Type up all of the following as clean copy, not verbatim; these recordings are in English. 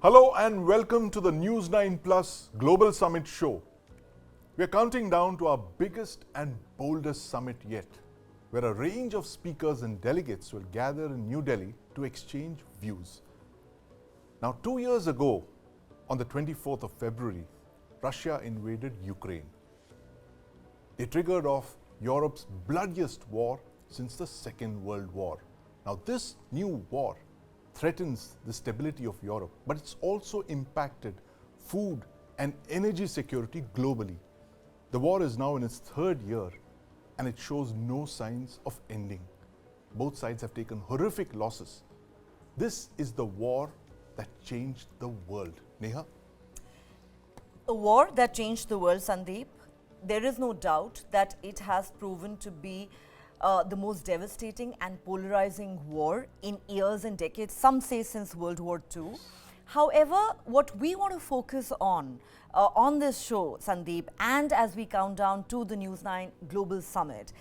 Hello and welcome to the News9 Plus Global Summit show. We are counting down to our biggest and boldest summit yet, where a range of speakers and delegates will gather in New Delhi to exchange views. Now, 2 years ago, on the 24th of February, Russia invaded Ukraine. They triggered off Europe's bloodiest war since the Second World War. Now, this new war threatens the stability of Europe, but it's also impacted food and energy security globally. The war is now in its third year and it shows no signs of ending. Both sides have taken horrific losses. This is the war that changed the world. Neha? A war that changed the world, Sandeep. There is no doubt that it has proven to be the most devastating and polarizing war in years and decades, some say since World War II. However, what we want to focus on this show, Sandeep, and as we count down to the News9 Global Summit,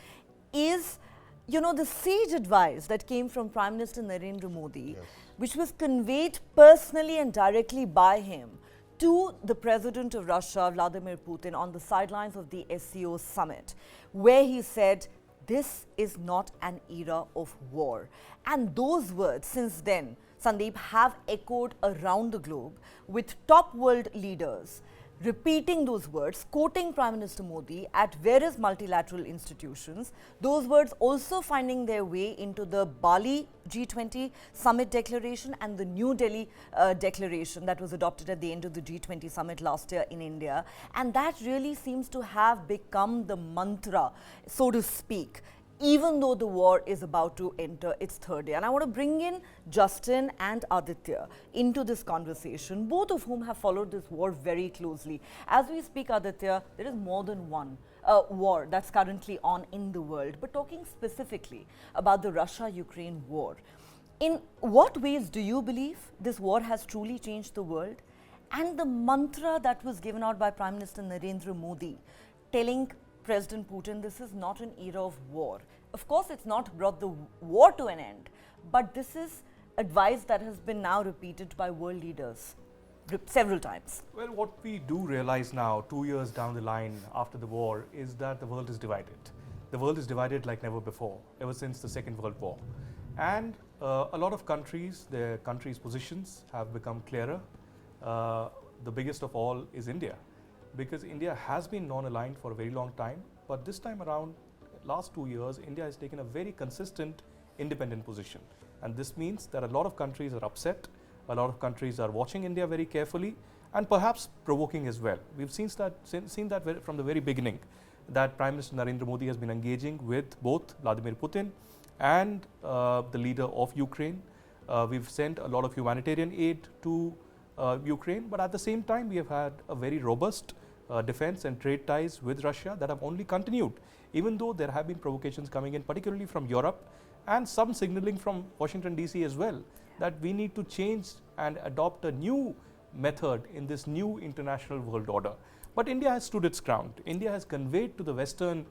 is the sage advice that came from Prime Minister Narendra Modi, Yes. which was conveyed personally and directly by him to the President of Russia, Vladimir Putin, on the sidelines of the SCO summit, where he said, this is not an era of war. And those words since then, Sandeep, have echoed around the globe with top world leaders repeating those words, quoting Prime Minister Modi at various multilateral institutions. Those words also finding their way into the Bali G20 summit declaration and the New Delhi declaration that was adopted at the end of the G20 summit last year in India. And that really seems to have become the mantra, so to speak, even though the war is about to enter its third year. And I want to bring in Justin and Aditya into this conversation, both of whom have followed this war very closely. As we speak, Aditya, there is more than one war that's currently on in the world. But talking specifically about the Russia-Ukraine war, in what ways do you believe this war has truly changed the world? And the mantra that was given out by Prime Minister Narendra Modi, telling President Putin, this is not an era of war. Of course, it's not brought the war to an end, but this is advice that has been now repeated by world leaders several times. Well, what we do realize now, 2 years down the line after the war, is that the world is divided. The world is divided like never before, ever since the Second World War. And a lot of countries, their countries' positions have become clearer. The biggest of all is India, because India has been non-aligned for a very long time, but this time around, last 2 years, India has taken a very consistent independent position. And this means that a lot of countries are upset, a lot of countries are watching India very carefully, and perhaps provoking as well. We've seen that from the very beginning, that Prime Minister Narendra Modi has been engaging with both Vladimir Putin and the leader of Ukraine. We've sent a lot of humanitarian aid to Ukraine, but at the same time, we have had a very robust defense and trade ties with Russia that have only continued, even though there have been provocations coming in, particularly from Europe, and some signaling from Washington DC as well, that we need to change and adopt a new method in this new international world order. But India has stood its ground. India has conveyed to the Western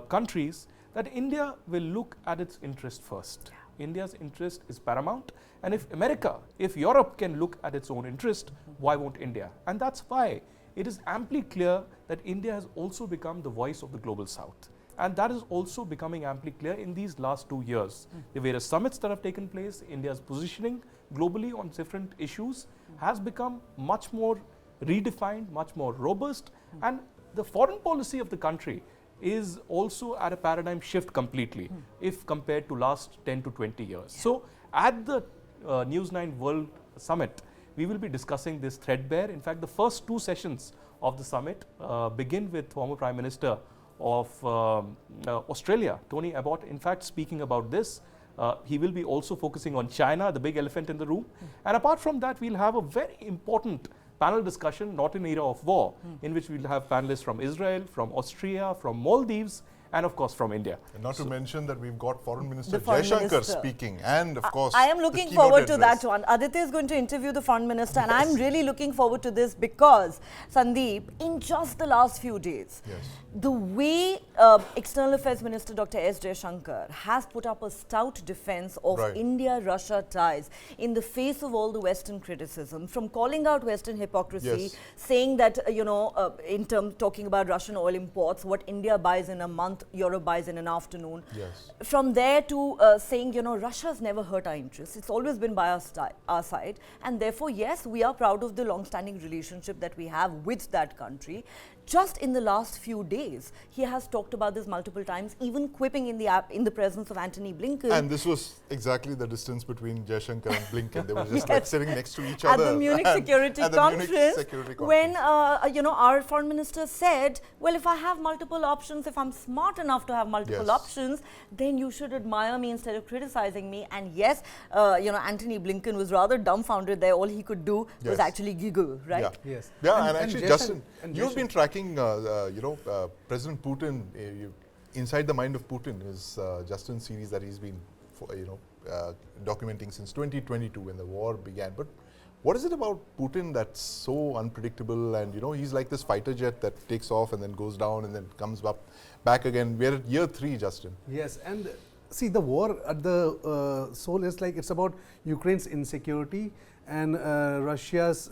countries that India will look at its interest first. India's interest is paramount, and if Europe can look at its own interest, why won't India? And that's why it is amply clear that India has also become the voice of the global south. And that is also becoming amply clear in these last 2 years. The various summits that have taken place, India's positioning globally on different issues has become much more redefined, much more robust, and the foreign policy of the country is also at a paradigm shift completely if compared to last 10 to 20 years. So at the News9 World Summit, we will be discussing this threadbare. In fact, the first 2 sessions of the summit begin with former Prime Minister of Australia, Tony Abbott, in fact speaking about this. He will be also focusing on China, the big elephant in the room. And apart from that, we'll have a very important panel discussion, not an era of war, in which we'll have panelists from Israel, from Austria, from Maldives, and of course from India. And not to mention that we've got Foreign Minister The Foreign Jaishankar Minister. speaking, and of course, I am the looking keynote forward to address. that one. Aditya is going to interview the Foreign Minister, and I'm really looking forward to this because, Sandeep, in just the last few days, the way External Affairs Minister Dr. S. Jaishankar has put up a stout defense of India-Russia ties in the face of all the Western criticism, from calling out Western hypocrisy, saying that, in terms talking about Russian oil imports, what India buys in a month, Europe buys in an afternoon. From there to saying, Russia's never hurt our interests. It's always been by our side. And therefore, yes, we are proud of the long-standing relationship that we have with that country. Just in the last few days, he has talked about this multiple times, even quipping in the presence of Antony Blinken. And this was exactly the distance between Jaishankar and Blinken. They were just like sitting next to each other. At the Munich Security Conference, when our foreign minister said, well, if I have multiple options, if I'm smart enough to have multiple options, then you should admire me instead of criticizing me. And yes, Antony Blinken was rather dumbfounded there. All he could do was actually giggle, right? And actually, Justin, you've been tracking, President Putin, Inside the Mind of Putin is Justin's series that he's been, documenting since 2022 when the war began. But what is it about Putin that's so unpredictable? And he's like this fighter jet that takes off and then goes down and then comes back again. We're at year 3, Justin. Yes, and see, the war at the soul is like it's about Ukraine's insecurity and Russia's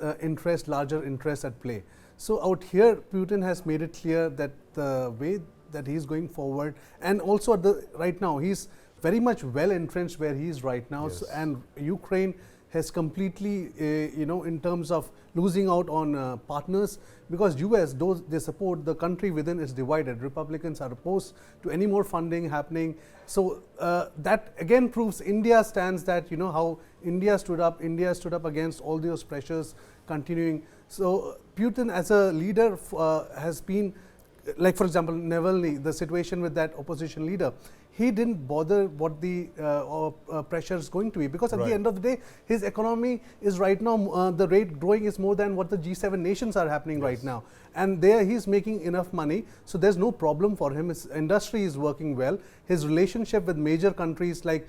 larger interest at play. So out here, Putin has made it clear that the way that he's going forward, and also right now, he's very much well entrenched where he is right now. So, and Ukraine has completely, in terms of losing out on partners, because US, they support the country within is divided. Republicans are opposed to any more funding happening. So that again proves India stands that, how India stood up against all those pressures continuing. So Putin as a leader has been, like for example, Navalny, the situation with that opposition leader, he didn't bother what the pressure is going to be, because at the end of the day, his economy is right now, the rate growing is more than what the G7 nations are happening right now. And there he's making enough money, so there's no problem for him. His industry is working well. His relationship with major countries like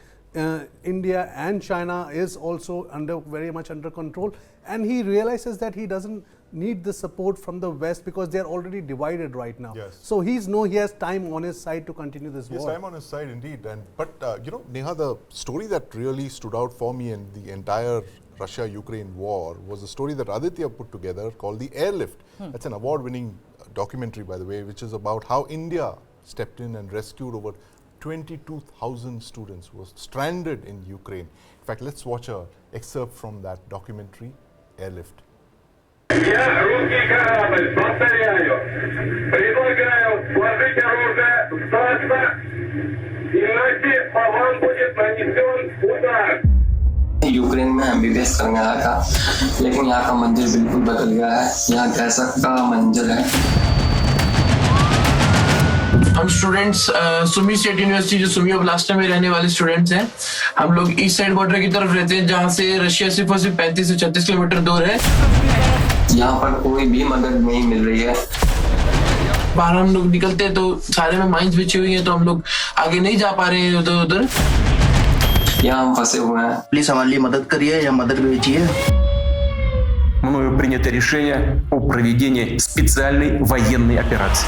India and China is also very much under control, and he realizes that he doesn't need the support from the West because they are already divided right now. So he has time on his side to continue this war. Yes, time on his side indeed. But Neha, the story that really stood out for me in the entire Russia-Ukraine war was a story that Aditya put together called The Airlift. That's an award-winning documentary, by the way, which is about how India stepped in and rescued over 22,000 students who were stranded in Ukraine. In fact, let's watch an excerpt from that documentary, Airlift. Я русский корабль, повторяю, предлагаю сложить оружие, сдаться, иначе по вам будет нанесен удар. Ukraine में MBBS करने आया था, लेकिन यहाँ का मंजर बिल्कुल बदल गया है। यहाँ कैसा का मंजर है। हम स्टूडेंट्स सुमी स्टेट यूनिवर्सिटी जो सुमी ओब्लास्ट में रहने वाले स्टूडेंट्स हैं, हम लोग ईस्ट साइड बॉर्डर की तरफ रहते हैं, जहाँ से रशिया सिर्फ और सिर्फ 35 से 36 किलोमीटर दूर है। यहाँ पर कोई भी मदद नहीं मिल रही है। बाहर हम लोग निकलते हैं तो सारे में माइंस बिछी हुई हैं, तो हम लोग आगे नहीं जा पा रहे हैं उधर। यहाँ हम फंसे हुए हैं। प्लीज हमारे लिए मदद करिए या मदद भेजिए। Мною принято решение о проведении специальной военной операции.